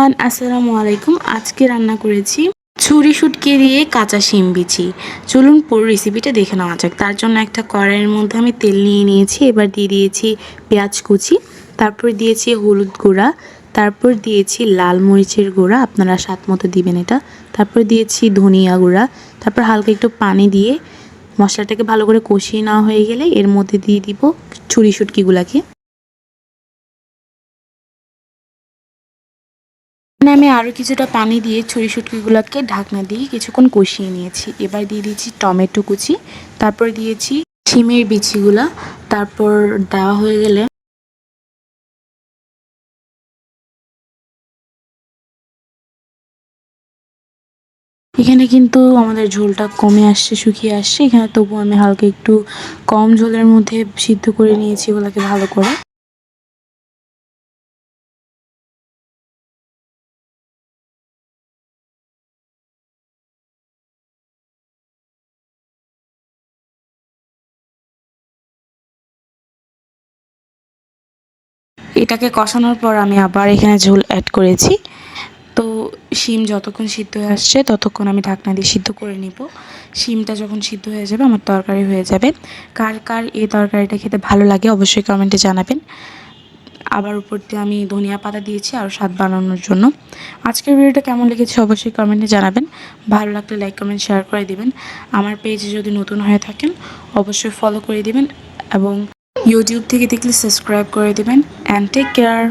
Everyone, আসসালামু আলাইকুম। আজকে রান্না করেছি ছুরি শুটকি দিয়ে কাঁচা শিম বিচি। চলুন পুরো রেসিপিটা দেখে নেওয়া যাক। তার জন্য একটা কড়াইয়ের মধ্যে আমি তেল নিয়ে নিয়েছি। এবার দিয়ে দিয়েছি পেঁয়াজ কুচি, তারপর দিয়েছি হলুদ গুঁড়া, তারপর দিয়েছি লাল মরিচের গুঁড়া, আপনারা স্বাদ মতো দিবেন এটা। তারপর দিয়েছি ধনিয়া গুঁড়া, তারপর হালকা একটু পানি দিয়ে মশলাটাকে ভালো করে কষিয়ে নেওয়া হয়ে গেলে এর মধ্যে দিয়ে দিব ছুরি শুটকিগুলাকে। আমি আরও কিছুটা পানি দিয়ে ছুরি শুটকিগুলোকে ঢাকনা দিয়ে কিছুক্ষণ কষিয়ে নিয়েছি। এবার দিয়ে দিয়েছি টমেটো কুচি, তারপর দিয়েছি শিমের বিচিগুলা। তারপর দেওয়া হয়ে গেলে এখানে কিন্তু আমাদের ঝোলটা কমে আসছে, শুকিয়ে আসছে। এখানে তবু আমি হালকা একটু কম ঝোলের মধ্যে সিদ্ধ করে নিয়েছি ওগুলোকে ভালো করে। এটাকে কষানোর পর আমি আবার এখানে ঝোল অ্যাড করেছি। তো শিম যতক্ষণ সিদ্ধ হয়ে আসছে ততক্ষণ আমি ঢাকনা দিয়ে সিদ্ধ করে নিব। শিমটা যখন সিদ্ধ হয়ে যাবে আমার তরকারি হয়ে যাবে। কার কার এই তরকারিটা খেতে ভালো লাগে অবশ্যই কমেন্টে জানাবেন। আবার উপর দিয়ে আমি ধনিয়া পাতা দিয়েছি আরও স্বাদ বাড়ানোর জন্য। আজকের ভিডিওটা কেমন লেগেছে অবশ্যই কমেন্টে জানাবেন। ভালো লাগলে লাইক কমেন্ট শেয়ার করে দিবেন। আমার পেজে যদি নতুন হয়ে থাকেন অবশ্যই ফলো করে দিবেন এবং ইউটিউব থেকে দেখলে সাবস্ক্রাইব করে দিবেন। And take care.